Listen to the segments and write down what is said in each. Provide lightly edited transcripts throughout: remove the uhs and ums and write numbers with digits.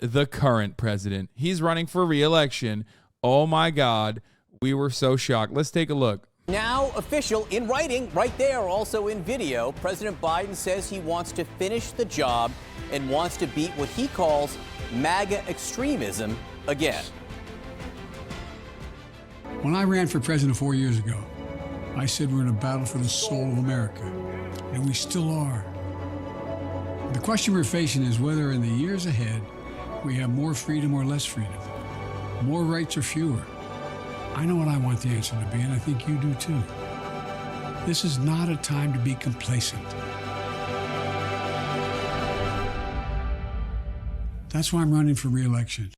the current president. He's running for re-election. Oh my God, we were so shocked. Let's take a look. Now official in writing, right there, also in video, President Biden says he wants to finish the job and wants to beat what he calls MAGA extremism again. When I ran for president 4 years ago, I said we're in a battle for the soul of America, and we still are. The question we're facing is whether in the years ahead we have more freedom or less freedom, more rights or fewer. I know what I want the answer to be, and I think you do too. This is not a time to be complacent. That's why I'm running for re-election.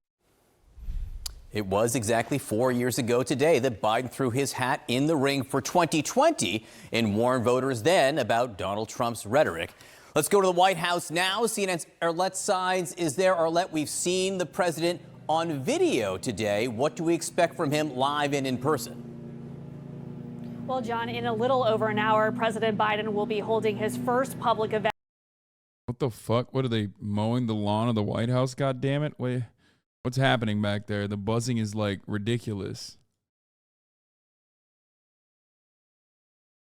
It was exactly 4 years ago today that Biden threw his hat in the ring for 2020 and warned voters then about Donald Trump's rhetoric. Let's go to the White House now. CNN's Arlette Sides is there. Arlette, we've seen the president on video today. What do we expect from him live and in person? Well, John, in a little over an hour, President Biden will be holding his first public event. What the fuck? What are they mowing the lawn of the White House? God damn it. Wait. What's happening back there? The buzzing is like ridiculous.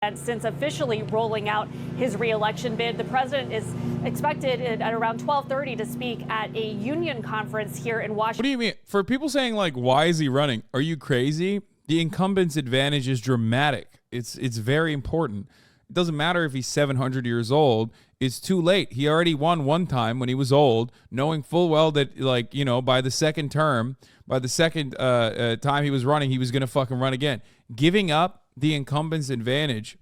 And since officially rolling out his re-election bid, the president is expected at around 12:30 to speak at a union conference here in Washington. What do you mean? For people saying like, why is he running? Are you crazy? The incumbent's advantage is dramatic. It's very important. It doesn't matter if he's 700 years old. It's too late. He already won one time when he was old, knowing full well that, like, you know, by the second time he was running, he was going to fucking run again. Giving up the incumbent's advantage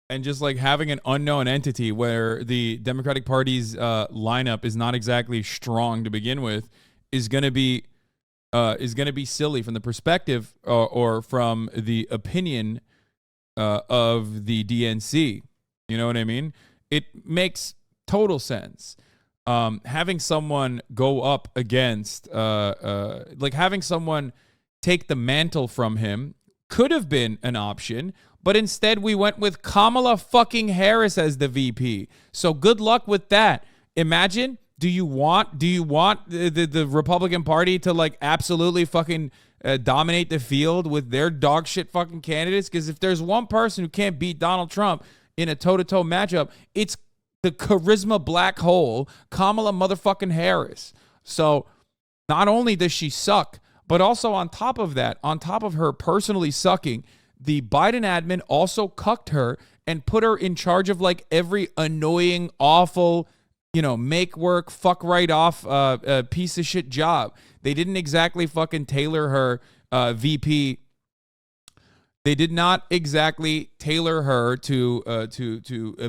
and just like having an unknown entity where the Democratic Party's lineup is not exactly strong to begin with is going to be silly from the perspective or from the opinion of the DNC. You know what I mean? It makes total sense. Having someone go up against, like having someone take the mantle from him could have been an option, but instead we went with Kamala fucking Harris as the VP. So good luck with that. Imagine, do you want the Republican Party to like absolutely fucking dominate the field with their dog shit fucking candidates? Because if there's one person who can't beat Donald Trump in a toe-to-toe matchup, it's the charisma black hole, Kamala motherfucking Harris. So not only does she suck, but also on top of that, on top of her personally sucking, the Biden admin also cucked her and put her in charge of like every annoying, awful, you know, make work, fuck right off, piece of shit job. They didn't exactly fucking tailor her VP. They did not exactly tailor her to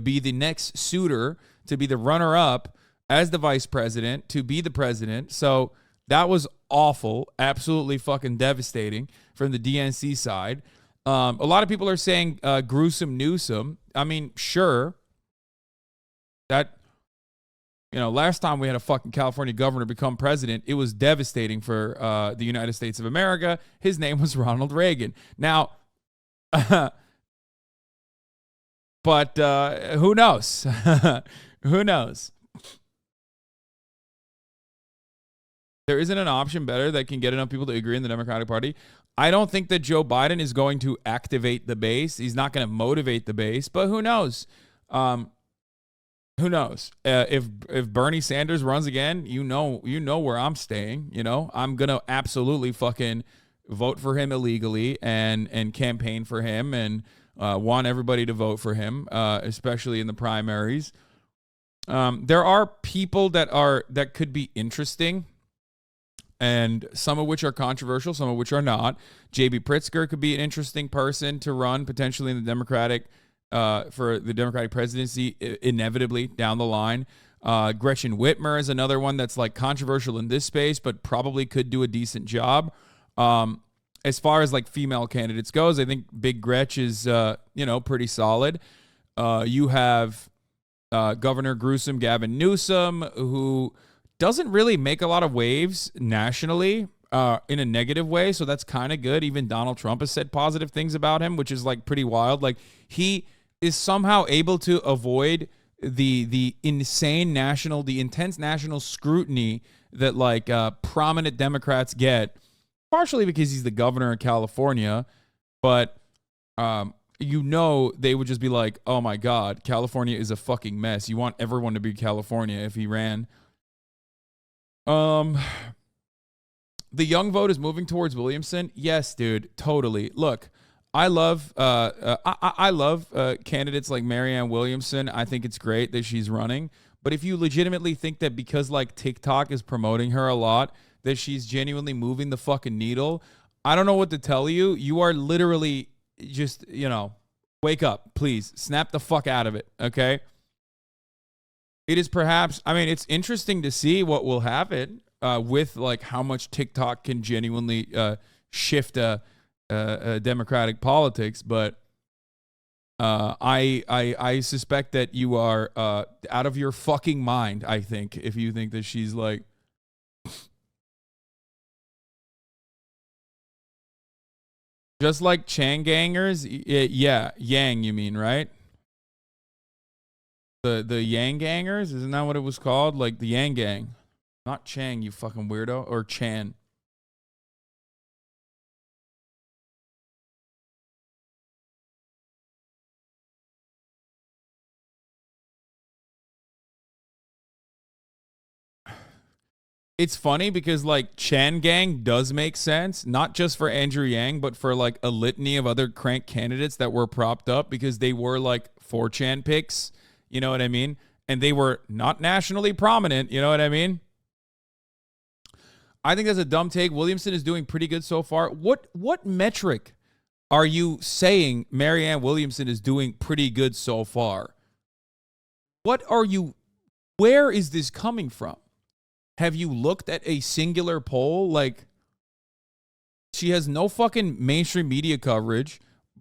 be the next suitor, to be the runner-up as the vice president, to be the president. So that was awful, absolutely fucking devastating from the DNC side. A lot of people are saying gruesome Newsom. I mean, sure. That, you know, last time we had a fucking California governor become president, it was devastating for the United States of America. His name was Ronald Reagan. Now, but who knows? Who knows? There isn't an option better that can get enough people to agree in the Democratic Party. I don't think that Joe Biden is going to activate the base. He's not going to motivate the base, but who knows? Who knows? If Bernie Sanders runs again, you know where I'm staying. You know, I'm gonna absolutely fucking vote for him illegally and campaign for him and want everybody to vote for him, especially in the primaries. There are people that could be interesting, and some of which are controversial, some of which are not. J.B. Pritzker could be an interesting person to run potentially in the Democratic for the Democratic presidency inevitably down the line. Gretchen Whitmer is another one that's like controversial in this space, but probably could do a decent job. As far as like female candidates goes, I think Big Gretch is, pretty solid. You have Governor Gruesome Gavin Newsom, who doesn't really make a lot of waves nationally in a negative way. So that's kind of good. Even Donald Trump has said positive things about him, which is like pretty wild. Like he is somehow able to avoid the intense national scrutiny that like prominent Democrats get, partially because he's the governor of California, but they would just be like, oh my God, California is a fucking mess. You want everyone to be California if he ran. The young vote is moving towards Williamson. Yes, dude, totally. Look, I love candidates like Marianne Williamson. I think it's great that she's running. But if you legitimately think that because like TikTok is promoting her a lot, that she's genuinely moving the fucking needle, I don't know what to tell you. You are literally just, wake up, please. Snap the fuck out of it, okay? It is perhaps, it's interesting to see what will happen with like how much TikTok can genuinely shift Democratic politics, but I suspect that you are out of your fucking mind, I think, if you think that she's like... Just like Chang gangers? Yeah, Yang, you mean, right? The Yang gangers? Isn't that what it was called? Like the Yang gang. Not Chang, you fucking weirdo. Or Chan. It's funny because like Chan Gang does make sense, not just for Andrew Yang, but for like a litany of other crank candidates that were propped up because they were like 4chan picks, you know what I mean? And they were not nationally prominent, you know what I mean? I think that's a dumb take. Williamson is doing pretty good so far. What metric are you saying Marianne Williamson is doing pretty good so far? Where is this coming from? Have you looked at a singular poll? Like, she has no fucking mainstream media coverage,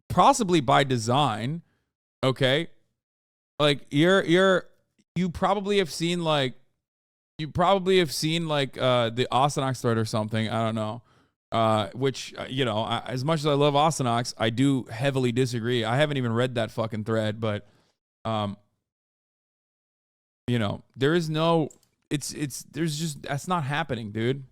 possibly by design. Okay, like you probably have seen the Asanox thread or something. I don't know. Which as much as I love Asanox, I do heavily disagree. I haven't even read that fucking thread, but there is no. That's not happening, dude.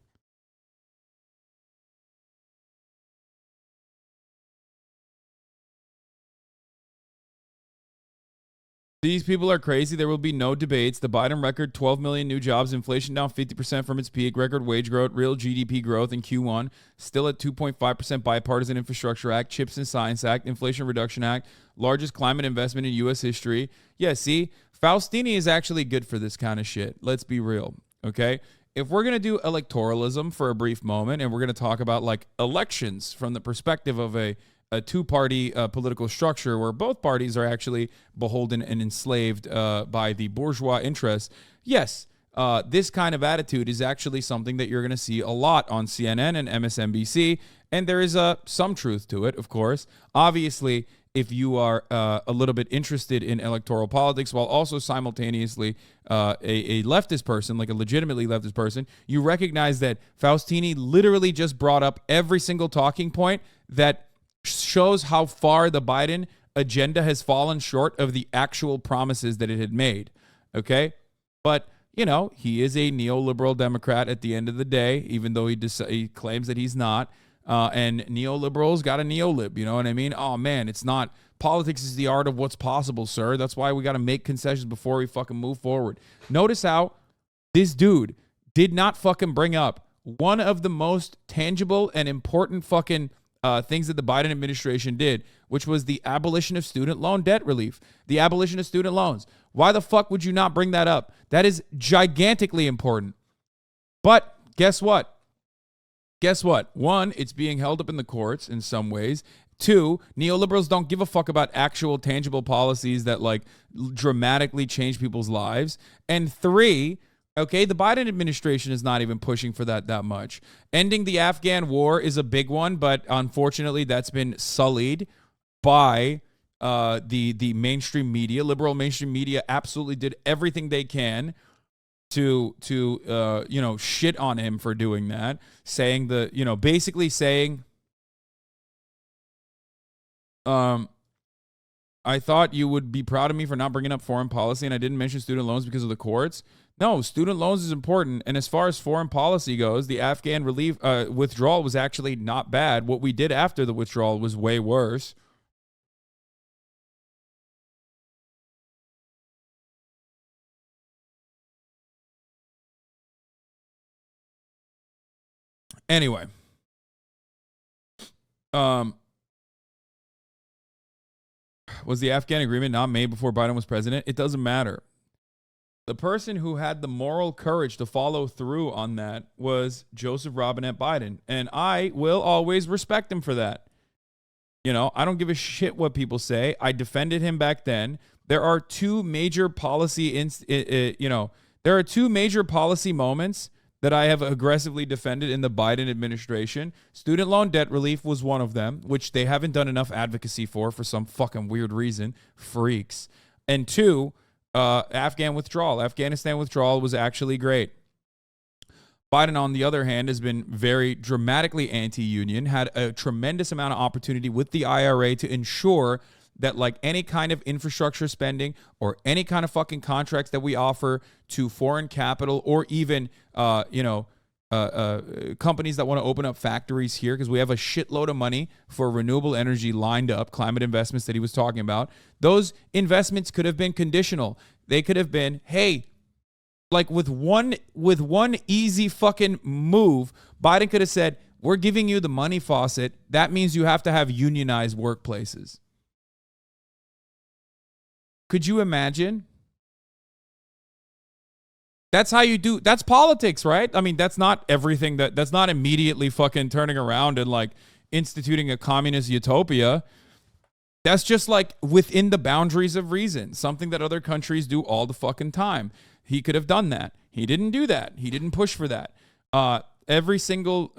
These people are crazy. There will be no debates. The Biden record, 12 million new jobs, inflation down 50% from its peak, record wage growth, real GDP growth in Q1, still at 2.5% bipartisan infrastructure act, CHIPS and Science Act, Inflation Reduction Act, largest climate investment in U.S. history. Yeah, see, Faustini is actually good for this kind of shit. Let's be real. Okay, if we're going to do electoralism for a brief moment and we're going to talk about like elections from the perspective of a two-party political structure where both parties are actually beholden and enslaved by the bourgeois interests, yes, this kind of attitude is actually something that you're going to see a lot on CNN and MSNBC, and there is some truth to it, of course. Obviously, if you are a little bit interested in electoral politics while also simultaneously a leftist person, like a legitimately leftist person, you recognize that Faustini literally just brought up every single talking point that shows how far the Biden agenda has fallen short of the actual promises that it had made. Okay? But, he is a neoliberal Democrat at the end of the day, even though he claims that he's not. And neoliberals got a neolib, you know what I mean? Oh, man, it's not. Politics is the art of what's possible, sir. That's why we got to make concessions before we fucking move forward. Notice how this dude did not fucking bring up one of the most tangible and important fucking things that the Biden administration did, which was the abolition of student loan debt relief, the abolition of student loans. Why the fuck would you not bring that up? That is gigantically important. But guess what? One, it's being held up in the courts in some ways. Two, neoliberals don't give a fuck about actual tangible policies that like dramatically change people's lives. And three, okay, the Biden administration is not even pushing for that much. Ending the Afghan war is a big one, but unfortunately that's been sullied by the mainstream media. Liberal mainstream media absolutely did everything they can to shit on him for doing that, saying basically saying I thought you would be proud of me for not bringing up foreign policy, and I didn't mention student loans because of the courts. No, student loans is important. And as far as foreign policy goes, the Afghan relief withdrawal was actually not bad. What we did after the withdrawal was way worse. Anyway, was the Afghan agreement not made before Biden was president? It doesn't matter. The person who had the moral courage to follow through on that was Joseph Robinette Biden. And I will always respect him for that. You know, I don't give a shit what people say. I defended him back then. There are two major policy, there are two major policy moments that I have aggressively defended in the Biden administration. Student loan debt relief was one of them, which they haven't done enough advocacy for some fucking weird reason. Freaks. And two, Afghanistan withdrawal was actually great. Biden, on the other hand, has been very dramatically anti-union, had a tremendous amount of opportunity with the IRA to ensure that like any kind of infrastructure spending or any kind of fucking contracts that we offer to foreign capital or even, companies that want to open up factories here, because we have a shitload of money for renewable energy lined up, climate investments that he was talking about. Those investments could have been conditional. They could have been, hey, like with one easy fucking move, Biden could have said, we're giving you the money faucet. That means you have to have unionized workplaces. Could you imagine? That's how you do. That's politics, right? I mean, that's not everything. That's not immediately fucking turning around and like instituting a communist utopia. That's just like within the boundaries of reason, something that other countries do all the fucking time. He could have done that. He didn't do that. He didn't push for that. Every single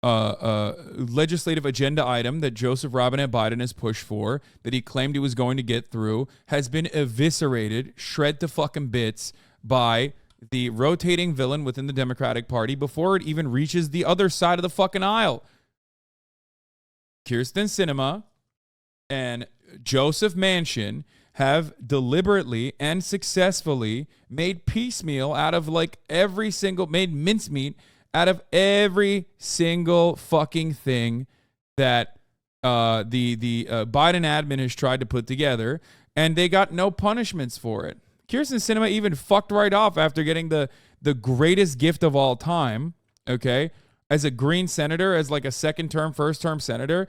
legislative agenda item that Joseph Robinette Biden has pushed for, that he claimed he was going to get through, has been eviscerated, shred to fucking bits by the rotating villain within the Democratic Party before it even reaches the other side of the fucking aisle. Kyrsten Sinema and Joseph Manchin have deliberately and successfully made piecemeal out of made mincemeat out of every single fucking thing that the Biden admin has tried to put together, and they got no punishments for it. Kyrsten Sinema even fucked right off after getting the greatest gift of all time, okay, as a Green senator, as like a first-term senator,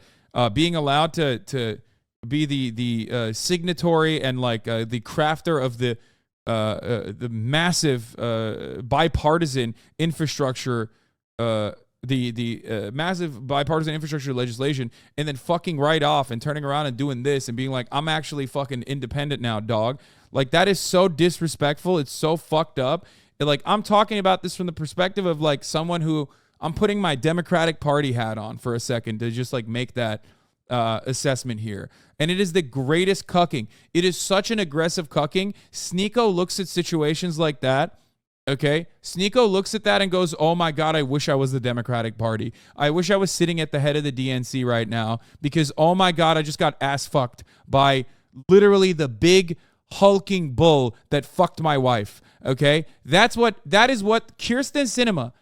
being allowed to be the signatory and like the crafter of the massive bipartisan infrastructure, massive bipartisan infrastructure legislation, and then fucking right off and turning around and doing this and being like, I'm actually fucking independent now, dog. Like, that is so disrespectful. It's so fucked up. Like, I'm talking about this from the perspective of like someone who I'm putting my Democratic Party hat on for a second to just like make that assessment here. And it is the greatest cucking. It is such an aggressive cucking. Sneeko looks at situations like that. Okay. Sneeko looks at that and goes, oh my God, I wish I was the Democratic Party. I wish I was sitting at the head of the DNC right now because, oh my God, I just got ass fucked by literally the big hulking bull that fucked my wife. Okay. That is what Kyrsten Sinema,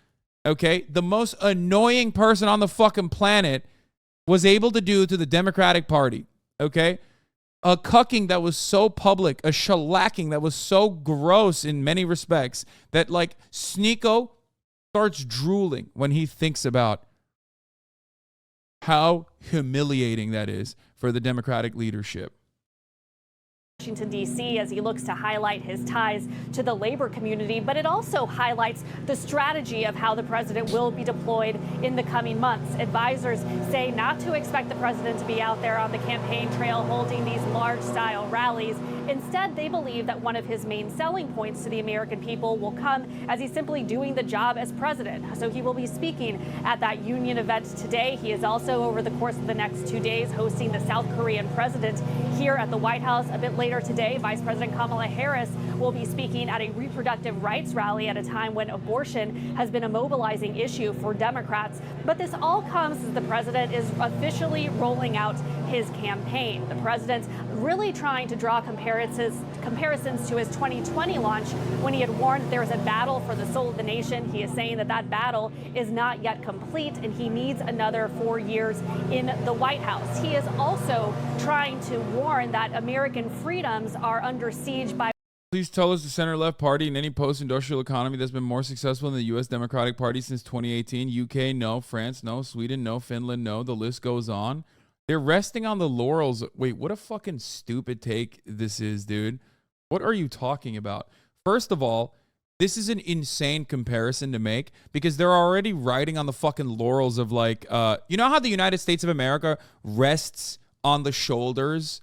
okay, the most annoying person on the fucking planet, was able to do to the Democratic Party, okay? A cucking that was so public, a shellacking that was so gross in many respects that, like, Sneeko starts drooling when he thinks about how humiliating that is for the Democratic leadership. Washington, D.C., as he looks to highlight his ties to the labor community, but it also highlights the strategy of how the president will be deployed in the coming months. Advisors say not to expect the president to be out there on the campaign trail holding these large-style rallies, Instead, they believe that one of his main selling points to the American people will come as he's simply doing the job as president. So he will be speaking at that union event today. He is also, over the course of the next 2 days, hosting the South Korean president here at the White House. A bit later today, Vice President Kamala Harris will be speaking at a reproductive rights rally at a time when abortion has been a mobilizing issue for Democrats. But this all comes as the president is officially rolling out his campaign. The president really trying to draw comparisons to his 2020 launch when he had warned there is a battle for the soul of the nation. He is saying that that battle is not yet complete and he needs another 4 years in the White House. He is also trying to warn that American freedoms are under siege by. Please tell us the center-left party in any post-industrial economy that's been more successful than the U.S. Democratic Party since 2018. UK, no. France, no. Sweden, no. Finland, no. The list goes on. They're resting on the laurels. Wait, what a fucking stupid take this is, dude. What are you talking about? First of all, this is an insane comparison to make because they're already riding on the fucking laurels of like, you know how the United States of America rests on the shoulders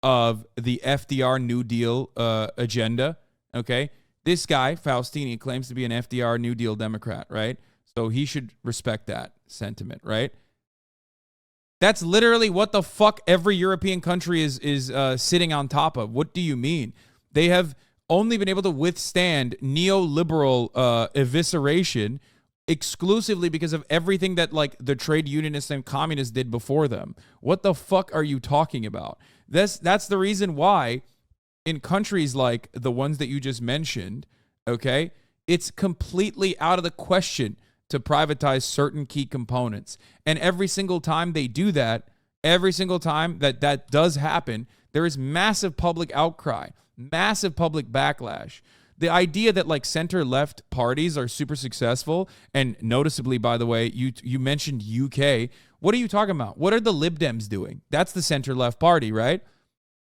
of the FDR New Deal agenda, okay? This guy, Faustini, claims to be an FDR New Deal Democrat, right? So he should respect that sentiment, right? That's literally what the fuck every European country is sitting on top of. What do you mean? They have only been able to withstand neoliberal evisceration exclusively because of everything that like the trade unionists and communists did before them. What the fuck are you talking about? That's the reason why in countries like the ones that you just mentioned, okay, it's completely out of the question to privatize certain key components. And every single time they do that, every single time that does happen, there is massive public outcry, massive public backlash. The idea that like center-left parties are super successful, and noticeably, by the way, you mentioned UK. What are you talking about? What are the Lib Dems doing? That's the center-left party, right?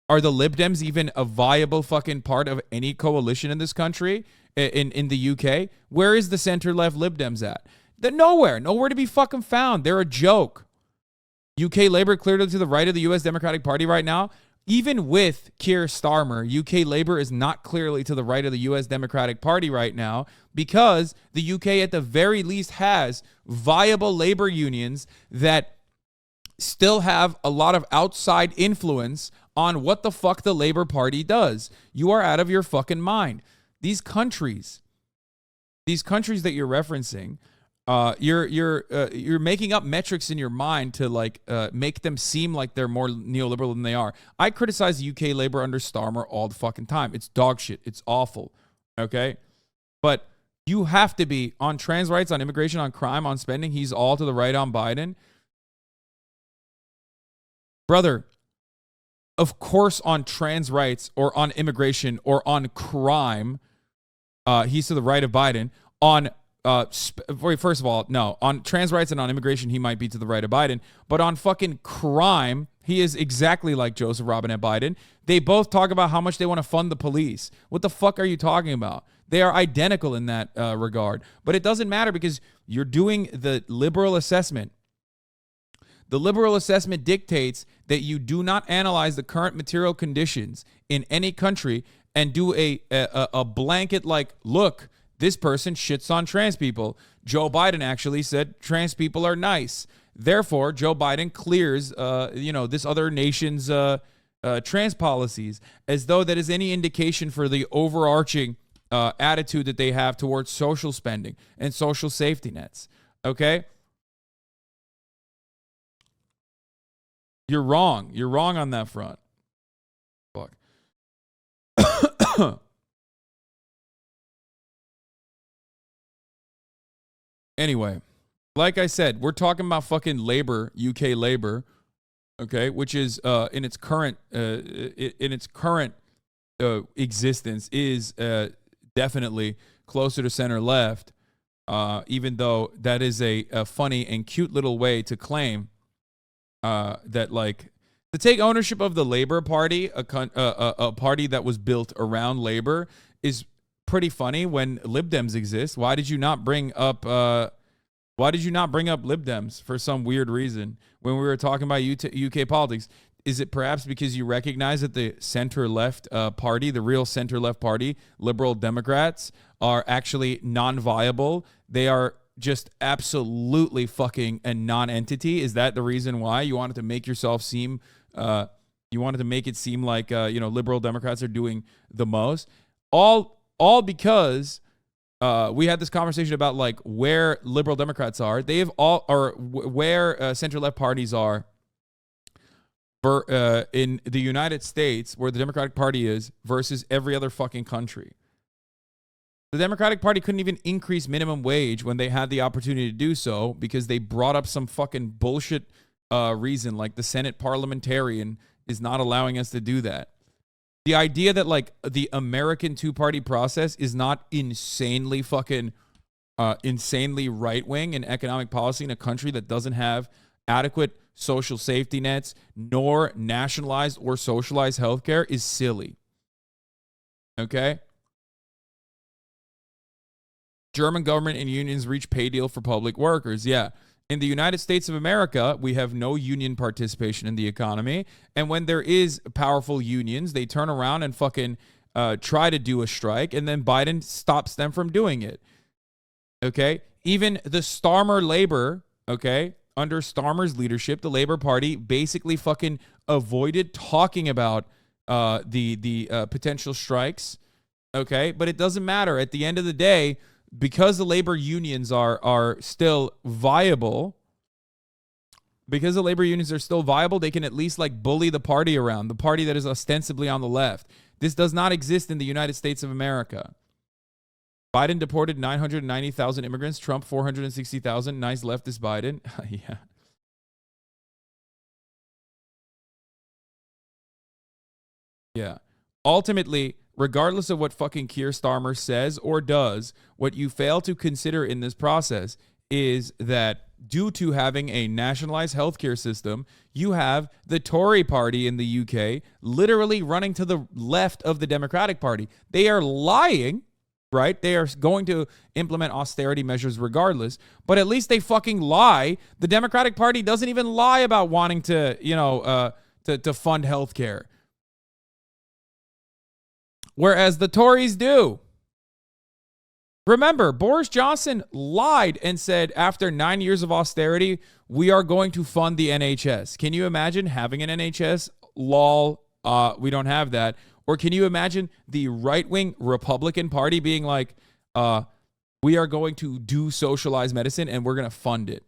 Are the Lib Dems even a viable fucking part of any coalition in this country, in the UK? Where is the center-left Lib Dems at? They're nowhere to be fucking found. They're a joke. UK Labour clearly to the right of the US Democratic Party right now. Even with Keir Starmer, UK Labour is not clearly to the right of the US Democratic Party right now because the UK at the very least has viable labor unions that still have a lot of outside influence on what the fuck the Labour Party does. You are out of your fucking mind. These countries that you're referencing, you're making up metrics in your mind to like make them seem like they're more neoliberal than they are. I criticize UK Labour under Starmer all the fucking time. It's dog shit. It's awful. Okay? But you have to be on trans rights, on immigration, on crime, on spending. He's all to the right on Biden. Brother, of course on trans rights or on immigration or on crime, he's to the right of Biden. On first of all, no. On trans rights and on immigration, he might be to the right of Biden. But on fucking crime, he is exactly like Joseph Robinette Biden. They both talk about how much they want to fund the police. What the fuck are you talking about? They are identical in that regard. But it doesn't matter because you're doing the liberal assessment. The liberal assessment dictates that you do not analyze the current material conditions in any country and do a blanket like, look, this person shits on trans people. Joe Biden actually said trans people are nice. Therefore, Joe Biden clears, this other nation's trans policies, as though that is any indication for the overarching attitude that they have towards social spending and social safety nets. Okay? You're wrong. You're wrong on that front. Fuck. Anyway, like I said, we're talking about fucking labor, UK labor, okay, which is in its current existence is definitely closer to center left, even though that is a funny and cute little way to claim that like to take ownership of the Labor Party, a party that was built around labor, is pretty funny when Lib Dems exist. Why did you not bring up Lib Dems for some weird reason when we were talking about UK politics? Is it perhaps because you recognize that the center-left party, the real center-left party, liberal Democrats, are actually non-viable? They are just absolutely fucking a non-entity. Is that the reason why you wanted to make yourself seem? You wanted to make it seem like liberal Democrats are doing the most. All because we had this conversation about like where liberal Democrats are. They have all, or where center-left parties are. In the United States, where the Democratic Party is, versus every other fucking country. The Democratic Party couldn't even increase minimum wage when they had the opportunity to do so because they brought up some fucking bullshit reason, like the Senate parliamentarian is not allowing us to do that. The idea that like the American two-party process is not insanely fucking insanely right-wing in economic policy in a country that doesn't have adequate social safety nets nor nationalized or socialized healthcare is silly. Okay? German government and unions reach pay deal for public workers. Yeah. In the United States of America, we have no union participation in the economy. And when there is powerful unions, they turn around and fucking try to do a strike, and then Biden stops them from doing it. Okay? Even the Starmer labor, okay, under Starmer's leadership, the Labor Party basically fucking avoided talking about the potential strikes. Okay? But it doesn't matter. At the end of the day, because the labor unions are still viable, they can at least like bully the party around, the party that is ostensibly on the left. This does not exist in the United States of America. Biden deported 990,000 immigrants, Trump 460,000. Nice leftist Biden. Yeah. Yeah. Ultimately, regardless of what fucking Keir Starmer says or does, what you fail to consider in this process is that due to having a nationalized healthcare system, you have the Tory party in the UK literally running to the left of the Democratic Party. They are lying, right? They are going to implement austerity measures regardless, but at least they fucking lie. The Democratic Party doesn't even lie about wanting to, to fund healthcare. Whereas the Tories do. Remember, Boris Johnson lied and said after 9 years of austerity, we are going to fund the NHS. Can you imagine having an NHS? Lol, we don't have that. Or can you imagine the right-wing Republican Party being like, we are going to do socialized medicine and we're going to fund it?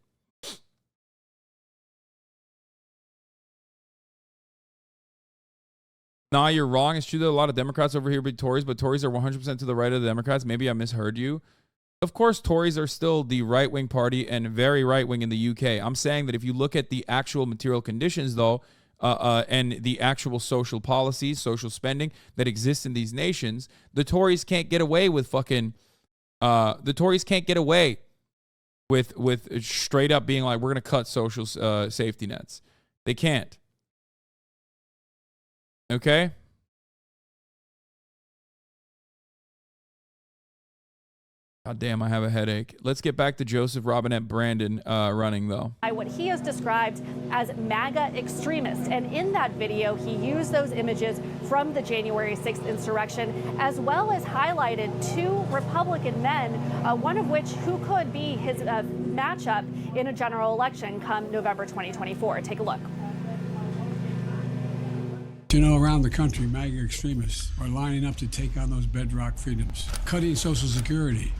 Nah, you're wrong. It's true that a lot of Democrats over here be Tories, but Tories are 100% to the right of the Democrats. Maybe I misheard you. Of course, Tories are still the right-wing party and very right-wing in the UK. I'm saying that if you look at the actual material conditions, though, and the actual social policies, social spending that exists in these nations, the Tories can't get away with fucking... the Tories can't get away with straight up being like, we're going to cut social safety nets. They can't. Okay? God damn, I have a headache. Let's get back to Joseph Robinette Brandon running, though. What he has described as MAGA extremists. And in that video, he used those images from the January 6th insurrection, as well as highlighted two Republican men, one of which who could be his matchup in a general election come November 2024. Take a look. Around the country, MAGA extremists are lining up to take on those bedrock freedoms, cutting Social Security.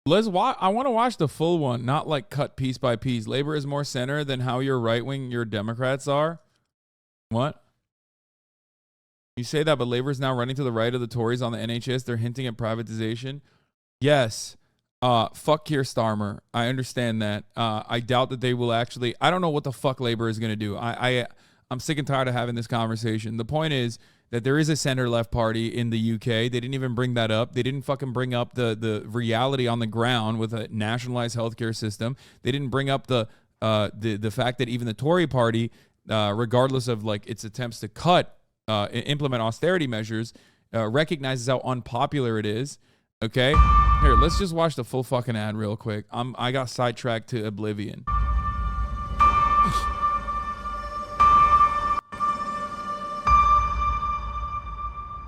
I want to watch the full one, not like cut piece by piece. Labor is more center than how your right-wing, your Democrats are. What? You say that, but Labor is now running to the right of the Tories on the NHS. They're hinting at privatization. Yes. Fuck Keir Starmer. I understand that. I doubt that they will actually. I don't know what the fuck Labor is going to do. I'm sick and tired of having this conversation. The point is that there is a center-left party in the UK. They didn't even bring that up. They didn't fucking bring up the reality on the ground with a nationalized healthcare system. They didn't bring up the fact that even the Tory party, regardless of like its attempts to implement austerity measures, recognizes how unpopular it is. Okay? Here, let's just watch the full fucking ad real quick. I got sidetracked to oblivion.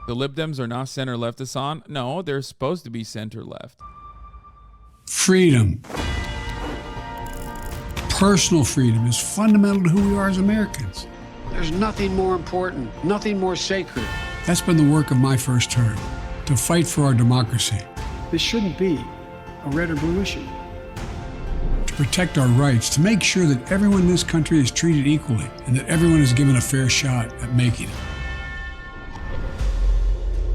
The Lib Dems are not center left, Hassan. No, they're supposed to be center left. Freedom. Personal freedom is fundamental to who we are as Americans. There's nothing more important, nothing more sacred. That's been the work of my first term, to fight for our democracy. This shouldn't be a red or blue issue. To protect our rights, to make sure that everyone in this country is treated equally and that everyone is given a fair shot at making it.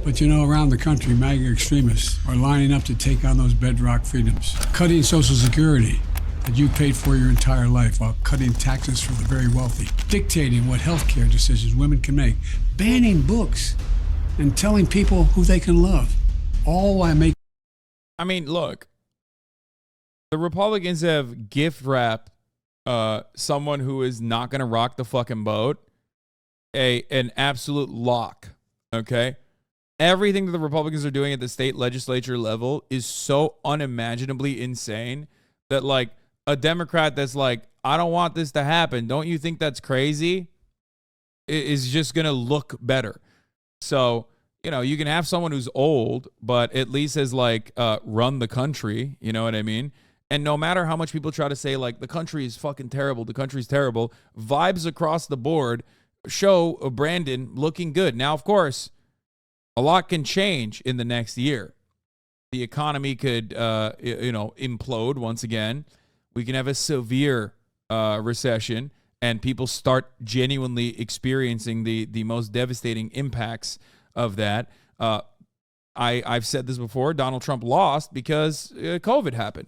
But you know, around the country, MAGA extremists are lining up to take on those bedrock freedoms, cutting Social Security that you paid for your entire life while cutting taxes for the very wealthy, dictating what healthcare decisions women can make, banning books, and telling people who they can love, all while making... I mean, look, the Republicans have gift wrapped someone who is not going to rock the fucking boat an absolute lock, okay? Everything that the Republicans are doing at the state legislature level is so unimaginably insane that, like, a Democrat that's like, I don't want this to happen, don't you think that's crazy, is just going to look better. So, you know, you can have someone who's old, but at least has, like, run the country, you know what I mean? And no matter how much people try to say, like, the country is fucking terrible, the country's terrible, vibes across the board show Brandon looking good. Now, of course, a lot can change in the next year. The economy could, implode once again. We can have a severe recession, and people start genuinely experiencing the most devastating impacts of that. I've said this before. Donald Trump lost because COVID happened.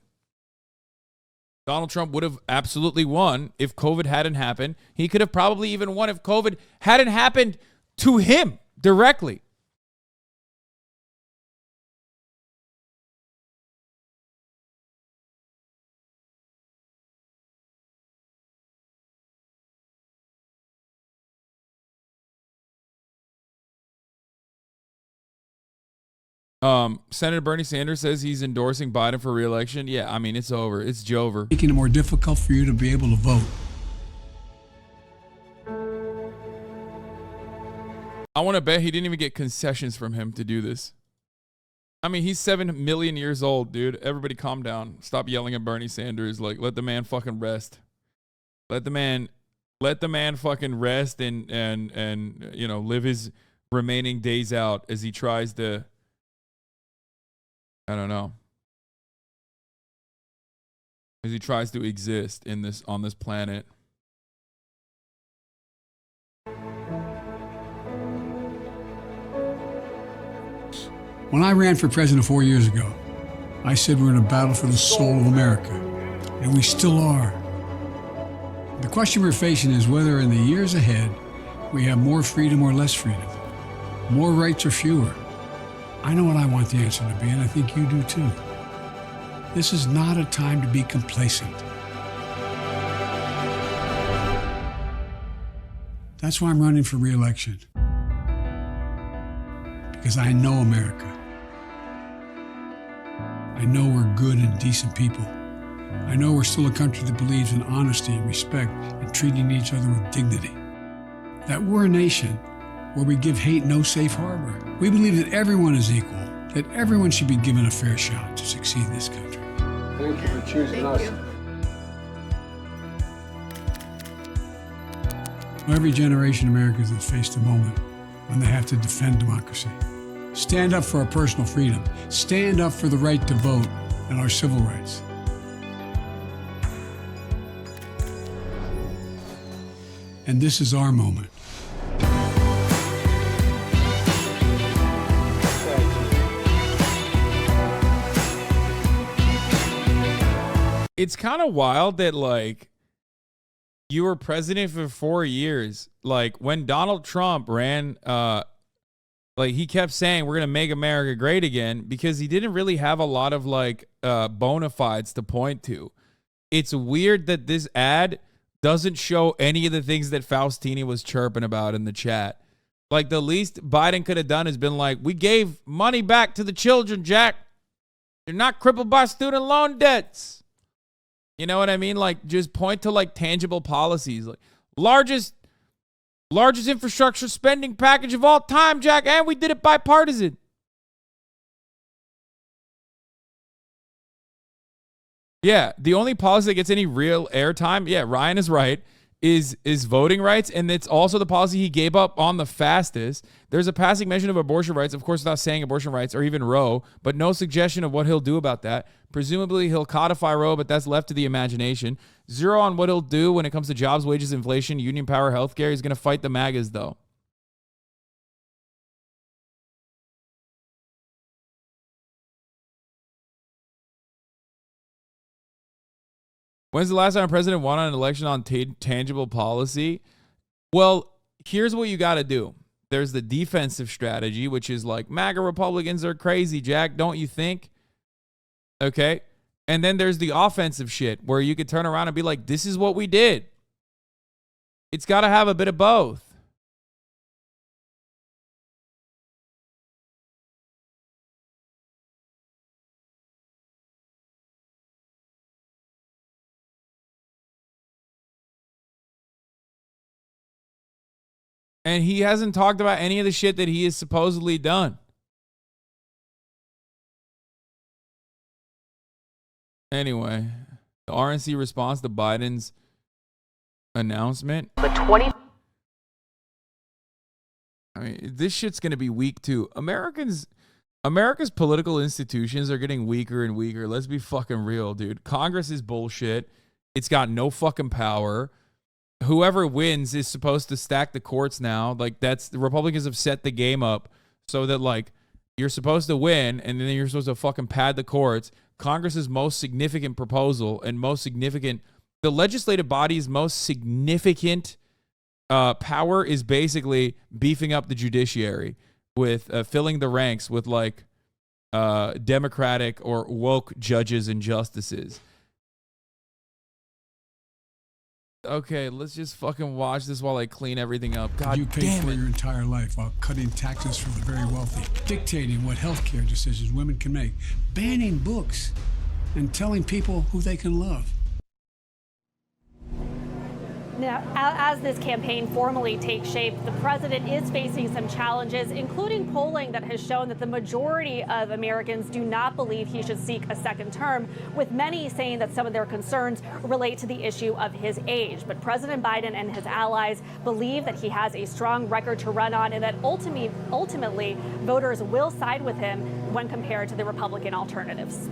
Donald Trump would have absolutely won if COVID hadn't happened. He could have probably even won if COVID hadn't happened to him directly. Senator Bernie Sanders says he's endorsing Biden for re-election. Yeah, I mean, it's over. It's Jover. Making it more difficult for you to be able to vote. I want to bet he didn't even get concessions from him to do this. I mean, he's 7 million years old, dude. Everybody calm down. Stop yelling at Bernie Sanders. Like, let the man fucking rest. Let the man fucking rest and you know, live his remaining days out as he tries to, I don't know, as he tries to exist on this planet. When I ran for president 4 years ago, I said we're in a battle for the soul of America, and we still are. The question we're facing is whether in the years ahead we have more freedom or less freedom, more rights or fewer. I know what I want the answer to be, and I think you do too. This is not a time to be complacent. That's why I'm running for re-election. Because I know America. I know we're good and decent people. I know we're still a country that believes in honesty and respect and treating each other with dignity. That we're a nation where we give hate no safe harbor. We believe that everyone is equal, that everyone should be given a fair shot to succeed in this country. Thank you for choosing us. Every generation of Americans has faced a moment when they have to defend democracy. Stand up for our personal freedom. Stand up for the right to vote and our civil rights. And this is our moment. It's kind of wild that, like, you were president for 4 years. Like, when Donald Trump ran, like, he kept saying we're going to make America great again because he didn't really have a lot of, like, bona fides to point to. It's weird that this ad doesn't show any of the things that Faustini was chirping about in the chat. Like, the least Biden could have done has been like, we gave money back to the children, Jack. They're not crippled by student loan debts. You know what I mean? Like, just point to, like, tangible policies. Like, largest Largest infrastructure spending package of all time, Jack, and we did it bipartisan. Yeah, the only policy that gets any real airtime, yeah, Ryan is right, is voting rights, and it's also the policy he gave up on the fastest. There's a passing mention of abortion rights, of course, without saying abortion rights or even Roe, but no suggestion of what he'll do about that. Presumably, he'll codify Roe, but that's left to the imagination. Zero on what he'll do when it comes to jobs, wages, inflation, union power, healthcare. He's going to fight the MAGAs, though. When's the last time a president won an election on tangible policy? Well, here's what you got to do. There's the defensive strategy, which is like, MAGA Republicans are crazy, Jack, don't you think? Okay. And then there's the offensive shit where you could turn around and be like, this is what we did. It's got to have a bit of both. And he hasn't talked about any of the shit that he has supposedly done. Anyway, the RNC response to Biden's announcement. I mean, this shit's going to be weak too. America's political institutions are getting weaker and weaker. Let's be fucking real, dude. Congress is bullshit. It's got no fucking power. Whoever wins is supposed to stack the courts now. Like, that's the Republicans have set the game up so that, like, you're supposed to win and then you're supposed to fucking pad the courts. Congress's most significant proposal and the legislative body's most significant power is basically beefing up the judiciary with filling the ranks with like Democratic or woke judges and justices. Okay, let's just fucking watch this while I clean everything up. God you paid damn for it. your entire life while cutting taxes for the very wealthy, dictating what healthcare decisions women can make, banning books, and telling people who they can love. Now, as this campaign formally takes shape, the president is facing some challenges, including polling that has shown that the majority of Americans do not believe he should seek a second term, with many saying that some of their concerns relate to the issue of his age. But President Biden and his allies believe that he has a strong record to run on and that ultimately voters will side with him when compared to the Republican alternatives.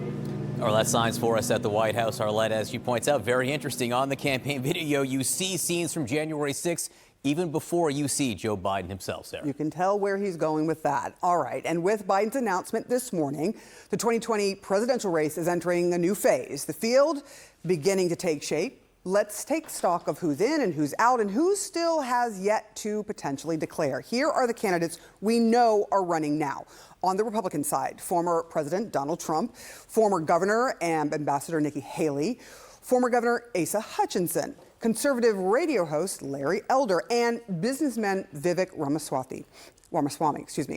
Arlette signs for us at the White House. Arlette, as she points out, very interesting. On the campaign video, you see scenes from January 6th, even before you see Joe Biden himself, Sarah. You can tell where he's going with that. All right. And with Biden's announcement this morning, the 2020 presidential race is entering a new phase. The field beginning to take shape. Let's take stock of who's in and who's out and who still has yet to potentially declare. Here are the candidates we know are running now. On the Republican side, former President Donald Trump, former Governor and Ambassador Nikki Haley, former Governor Asa Hutchinson, conservative radio host Larry Elder, and businessman Vivek Ramaswamy.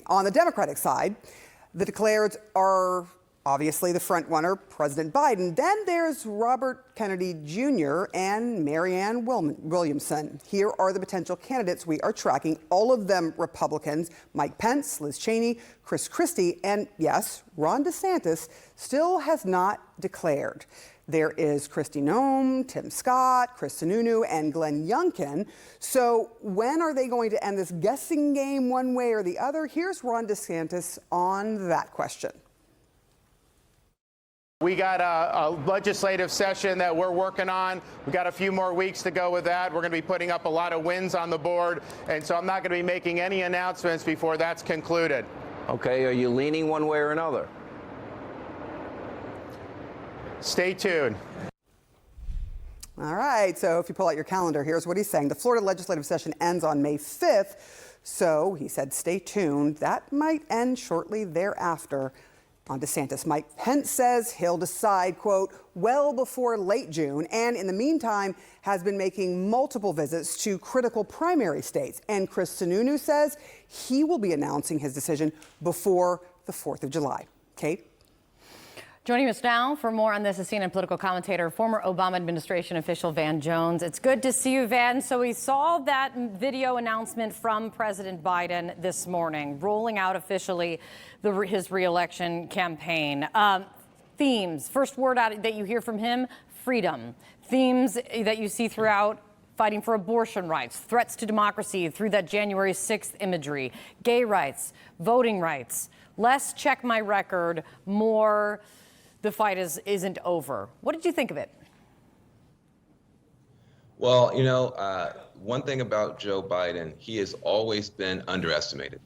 On the Democratic side, the declareds are obviously the front runner, President Biden. Then there's Robert Kennedy Jr. and Marianne Williamson. Here are the potential candidates we are tracking, all of them Republicans: Mike Pence, Liz Cheney, Chris Christie, and yes, Ron DeSantis still has not declared. There is Kristi Noem, Tim Scott, Chris Sununu, and Glenn Youngkin. So when are they going to end this guessing game one way or the other? Here's Ron DeSantis on that question. We got a legislative session that we're working on. We got a few more weeks to go with that. We're going to be putting up a lot of wins on the board, and so I'm not going to be making any announcements before that's concluded. Okay, are you leaning one way or another? Stay tuned. All right, so if you pull out your calendar, here's what he's saying. The Florida legislative session ends on May 5th, so he said stay tuned. That might end shortly thereafter. On DeSantis, Mike Pence says he'll decide, quote, well before late June, and in the meantime has been making multiple visits to critical primary states. And Chris Sununu says he will be announcing his decision before the 4th of July. Kate? Joining us now for more on this is CNN political commentator, former Obama administration official Van Jones. It's good to see you, Van. So we saw that video announcement from President Biden this morning, rolling out officially his reelection campaign. Themes, first word out that you hear from him, freedom. Themes that you see throughout: fighting for abortion rights, threats to democracy through that January 6th imagery, gay rights, voting rights, less check my record, more the fight isn't over. What did you think of it? Well, you know, one thing about Joe Biden, he has always been underestimated.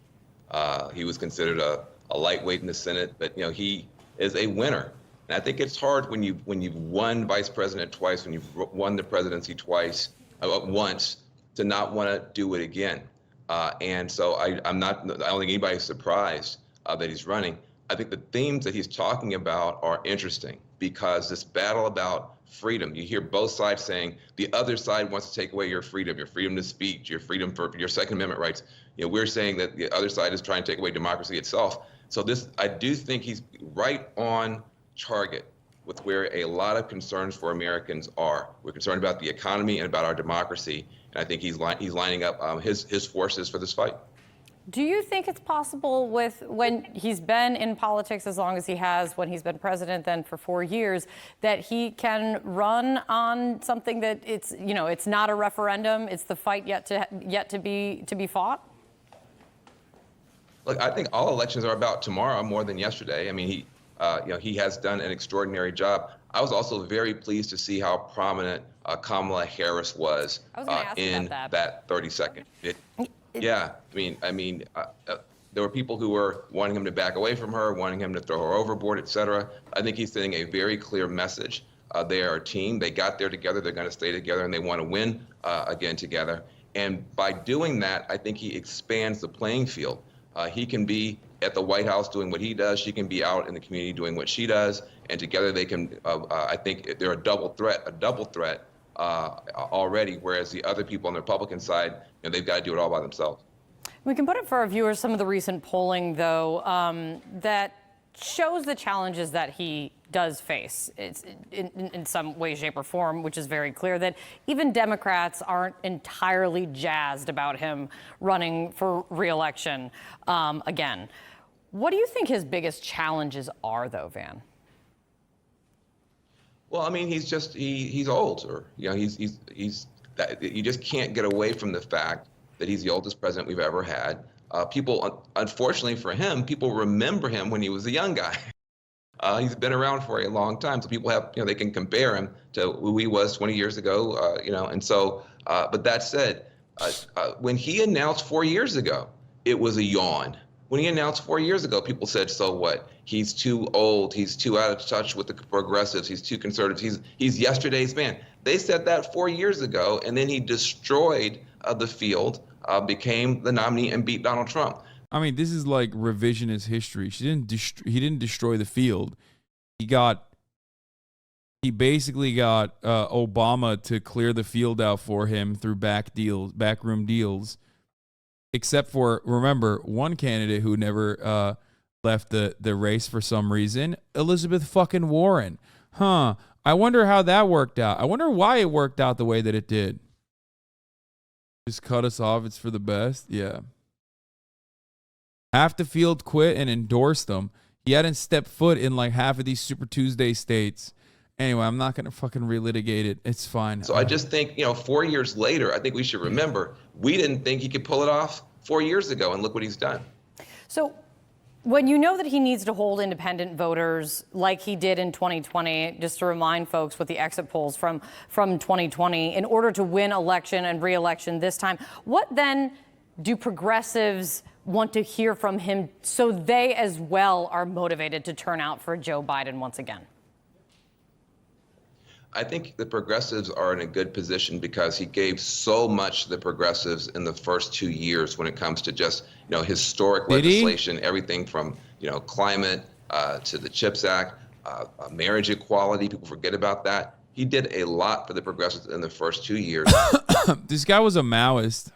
He was considered a lightweight in the Senate, but, you know, he is a winner. And I think it's hard when you've won vice president twice, when you've won the presidency twice, once, to not want to do it again. And so I don't think anybody's surprised that he's running. I think the themes that he's talking about are interesting, because this battle about freedom, you hear both sides saying the other side wants to take away your freedom to speech, your freedom for your Second Amendment rights. You know, we're saying that the other side is trying to take away democracy itself. So I do think he's right on target with where a lot of concerns for Americans are. We're concerned about the economy and about our democracy, and I think he's lining up his forces for this fight. Do you think it's possible, with when he's been in politics as long as he has, when he's been president then for 4 years, that he can run on something that it's not a referendum, it's the fight yet to be fought? Look, I think all elections are about tomorrow more than yesterday. I mean, he has done an extraordinary job. I was also very pleased to see how prominent Kamala Harris was in that 30-second. Yeah, I mean, there were people who were wanting him to back away from her, wanting him to throw her overboard, et cetera. I think he's sending a very clear message. They are a team. They got there together. They're going to stay together, and they want to win again together. And by doing that, I think he expands the playing field. He can be at the White House doing what he does. She can be out in the community doing what she does. And together they can, I think they're a double threat already, whereas the other people on the Republican side, they've got to do it all by themselves. We can put up for our viewers some of the recent polling, though, that shows the challenges that he does face. It's in some way, shape, or form, which is very clear that even Democrats aren't entirely jazzed about him running for re-election again. What do you think his biggest challenges are, though, Van? Well, I mean, he's old, or you just can't get away from the fact that he's the oldest president we've ever had. People, unfortunately for him, people remember him when he was a young guy. He's been around for a long time, so people have, they can compare him to who he was 20 years ago, and so, but that said, when he announced 4 years ago, it was a yawn. When he announced 4 years ago, people said, so what? He's too old. He's too out of touch with the progressives. He's too conservative. He's yesterday's man. They said that 4 years ago, and then he destroyed the field, became the nominee, and beat Donald Trump. I mean, this is like revisionist history. He didn't destroy the field. He basically got Obama to clear the field out for him through backroom deals. Except for, remember, one candidate who never left the race for some reason, Elizabeth fucking Warren. I wonder how that worked out. I wonder why it worked out the way that it did. Just cut us off. It's for the best. Yeah. Half the field quit and endorsed him. He hadn't stepped foot in like half of these Super Tuesday states. Anyway, I'm not going to fucking relitigate it. It's fine. So I just think, 4 years later, I think we should remember, we didn't think he could pull it off 4 years ago, and look what he's done. So when you know that he needs to hold independent voters like he did in 2020, just to remind folks with the exit polls from 2020, in order to win election and re-election this time, what then do progressives want to hear from him so they as well are motivated to turn out for Joe Biden once again? I think the progressives are in a good position because he gave so much to the progressives in the first 2 years when it comes to just, historic legislation, everything from, climate to the CHIPS Act, marriage equality. People forget about that. He did a lot for the progressives in the first 2 years. This guy was a Maoist.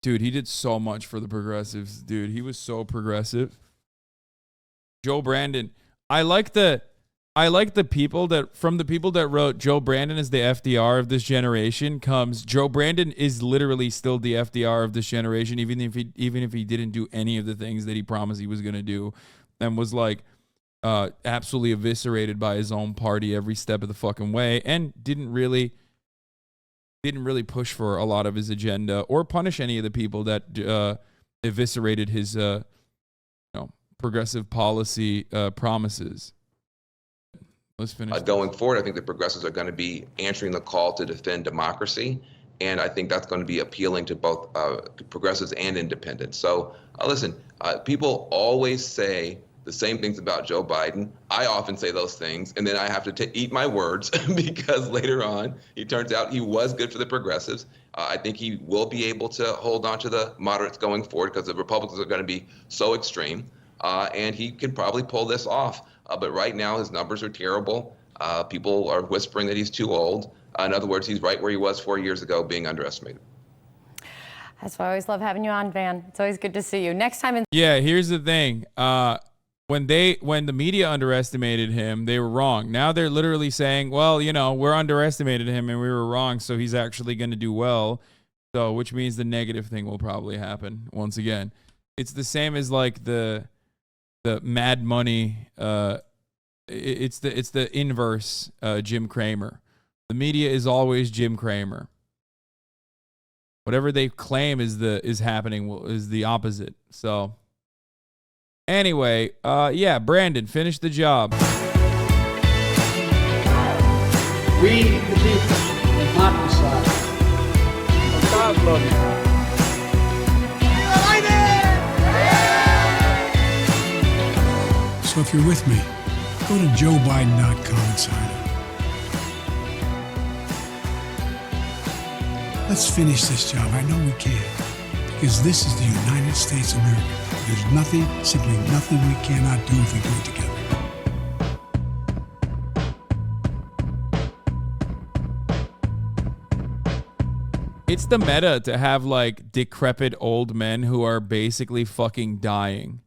Dude, he did so much for the progressives. Dude, he was so progressive. Joe Brandon. I like the people that, from the people that wrote Joe Brandon is the FDR of this generation, comes Joe Brandon is literally still the FDR of this generation, even if he didn't do any of the things that he promised he was going to do, and was like absolutely eviscerated by his own party every step of the fucking way, and didn't really push for a lot of his agenda or punish any of the people that eviscerated his progressive policy promises. Let's finish. Going forward, I think the progressives are going to be answering the call to defend democracy, and I think that's going to be appealing to both progressives and independents. So listen, people always say the same things about Joe Biden. I often say those things, and then I have to eat my words because later on, it turns out he was good for the progressives. I think he will be able to hold on to the moderates going forward because the Republicans are going to be so extreme, and he can probably pull this off. But right now, his numbers are terrible. People are whispering that he's too old. In other words, he's right where he was 4 years ago, being underestimated. That's why I always love having you on, Van. It's always good to see you. Next time. Yeah, here's the thing. When the media underestimated him, they were wrong. Now they're literally saying, well, we're underestimated him and we were wrong, so he's actually going to do well. So, which means the negative thing will probably happen once again. It's the same as like the Mad Money. It's the inverse Jim Cramer. The media is always Jim Cramer. Whatever they claim is happening is the opposite. So anyway, Brandon, finish the job. We, the people, will not decide. God love you. So if you're with me, go to joebiden.com and sign up. Let's finish this job. I know we can. Because this is the United States of America. There's nothing, simply nothing we cannot do if we do it together. It's the meta to have like decrepit old men who are basically fucking dying.